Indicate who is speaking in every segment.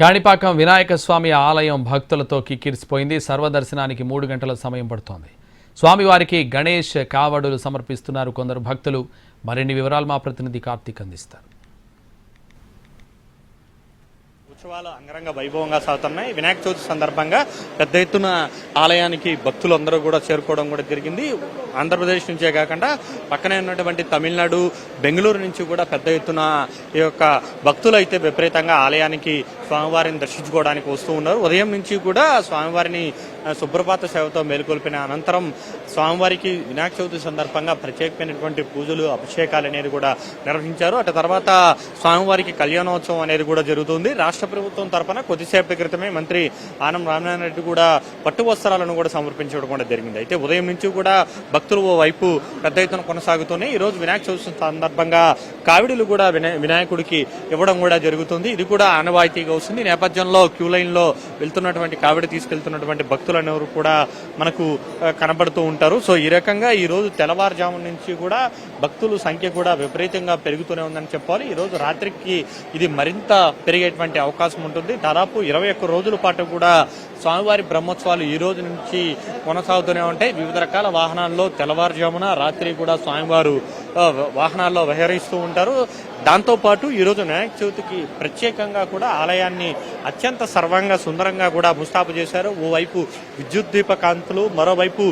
Speaker 1: కాణిపాకం వినాయక స్వామి ఆలయం భక్తులతో కిక్కిరిసిపోయింది. సర్వదర్శనానికి 3 గంటల సమయం పడుతోంది. స్వామివారికి గణేష్ కావడులు సమర్పిస్తున్నారు కొందరు భక్తులు. మరిన్ని వివరాలు మా ప్రతినిధి కార్తీక్ అందిస్తారు.
Speaker 2: ఉత్సవాలు అంగరంగ వైభవంగా సాగుతున్నాయి. వినాయక చవితి సందర్భంగా పెద్ద ఎత్తున ఆలయానికి భక్తులు అందరూ కూడా చేరుకోవడం కూడా జరిగింది. ఆంధ్రప్రదేశ్ నుంచే కాకుండా పక్కనే ఉన్నటువంటి తమిళనాడు, బెంగళూరు నుంచి కూడా పెద్ద ఎత్తున ఈ యొక్క భక్తులు అయితే విపరీతంగా ఆలయానికి స్వామివారిని దర్శించుకోవడానికి వస్తూ ఉన్నారు. ఉదయం నుంచి కూడా స్వామివారిని సుప్రభాత సేవతో మేలుకొల్పిన అనంతరం స్వామివారికి వినాయక చవితి సందర్భంగా ప్రత్యేకమైనటువంటి పూజలు, అభిషేకాలు అనేది కూడా నిర్వహించారు. అటు తర్వాత స్వామివారికి కళ్యాణోత్సవం అనేది కూడా జరుగుతుంది. రాష్ట్ర ప్రభుత్వం తరఫున కొద్దిసేపటి క్రితమే మంత్రి ఆనం రామనారాయణ రెడ్డి కూడా పట్టు వస్త్రాలను కూడా సమర్పించడం కూడా జరిగింది. అయితే ఉదయం నుంచి కూడా భక్తులు ఓ వైపు పెద్ద ఎత్తున కొనసాగుతున్నాయి. ఈ రోజు వినాయక చవితి సందర్భంగా కావిడిలు కూడా వినాయకుడికి ఇవ్వడం కూడా జరుగుతుంది. ఇది కూడా ఆనవాయితీగా వస్తుంది. ఈ నేపథ్యంలో క్యూ లైన్ లో వెళ్తున్నటువంటి కావిడి తీసుకెళ్తున్నటువంటి భక్తులు అనేవారు కూడా మనకు కనబడుతూ ఉంటారు. సో ఈ రకంగా ఈ రోజు తెల్లవారుజాము నుంచి కూడా భక్తుల సంఖ్య కూడా విపరీతంగా పెరుగుతూనే ఉందని చెప్పాలి. ఈ రోజు రాత్రికి ఇది మరింత పెరిగేటువంటి అవకాశం ఉంటుంది. దాదాపు 21 రోజుల పాటు కూడా స్వామివారి బ్రహ్మోత్సవాలు ఈ రోజు నుంచి కొనసాగుతూనే ఉంటాయి. వివిధ రకాల వాహనాల్లో తెల్లవారుజామున రాత్రి కూడా స్వామివారు వాహనాల్లో విహరిస్తూ ఉంటారు. దాంతోపాటు ఈరోజు వినాయక చవితికి ప్రత్యేకంగా కూడా ఆలయాన్ని అత్యంత సర్వంగా సుందరంగా కూడా ముస్తాబు చేశారు. ఓవైపు విద్యుత్ దీపకాంతులు, మరోవైపు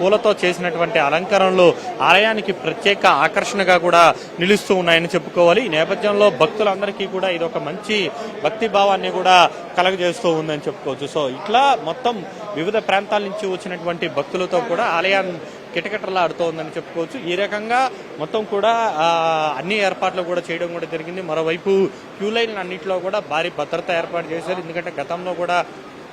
Speaker 2: పూలతో చేసినటువంటి అలంకరణలు ఆలయానికి ప్రత్యేక ఆకర్షణగా కూడా నిలుస్తూ ఉన్నాయని చెప్పుకోవాలి. ఈ నేపథ్యంలో భక్తులందరికీ కూడా ఇది ఒక మంచి భక్తి భావాన్ని కూడా కలగజేస్తూ ఉందని చెప్పుకోవచ్చు. సో ఇట్లా మొత్తం వివిధ ప్రాంతాల నుంచి వచ్చినటువంటి భక్తులతో కూడా ఆలయాన్ని కిటకిటలాడుతోందని చెప్పుకోవచ్చు. ఈ రకంగా మొత్తం కూడా అన్ని ఏర్పాట్లు కూడా చేయడం కూడా జరిగింది. మరోవైపు క్యూ లైన్ అన్నింటిలో కూడా భారీ భద్రత ఏర్పాటు చేశారు. ఎందుకంటే గతంలో కూడా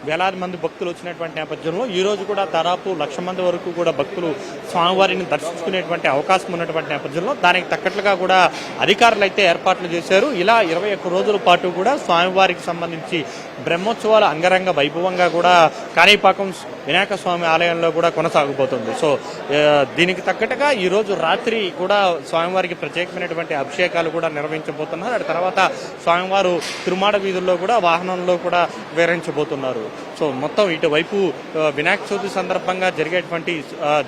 Speaker 2: వేలాది మంది భక్తులు వచ్చినటువంటి నేపథ్యంలో ఈ రోజు కూడా దాదాపు 1,00,000 మంది వరకు కూడా భక్తులు స్వామివారిని దర్శించుకునేటువంటి అవకాశం ఉన్నటువంటి నేపథ్యంలో దానికి తగ్గట్లుగా కూడా అధికారులు అయితే ఏర్పాట్లు చేశారు. ఇలా 21 రోజుల పాటు కూడా స్వామివారికి సంబంధించి బ్రహ్మోత్సవాలు అంగరంగ వైభవంగా కూడా కాణిపాకం వినాయక స్వామి ఆలయంలో కూడా కొనసాగబోతుంది. సో దీనికి తగ్గట్టుగా ఈ రోజు రాత్రి కూడా స్వామివారికి ప్రత్యేకమైనటువంటి అభిషేకాలు కూడా నిర్వహించబోతున్నారు. ఆ తర్వాత స్వామివారు తిరుమాడ వీధుల్లో కూడా వాహనంలో కూడా వివరించబోతున్నారు. సో మొత్తం ఇటువైపు వినాయక చవితి సందర్భంగా జరిగేటువంటి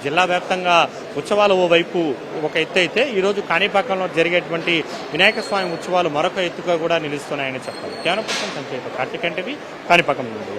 Speaker 2: జిల్లా వ్యాప్తంగా ఉత్సవాలు ఓవైపు ఒక ఎత్తు అయితే ఈరోజు కాణిపాకంలో జరిగేటువంటి వినాయక స్వామి ఉత్సవాలు మరొక ఎత్తుగా కూడా నిలుస్తున్నాయని చెప్పాలి. జ్ఞానపుత్రం సంచేత కార్తీక్ కాణిపాకం నుండి.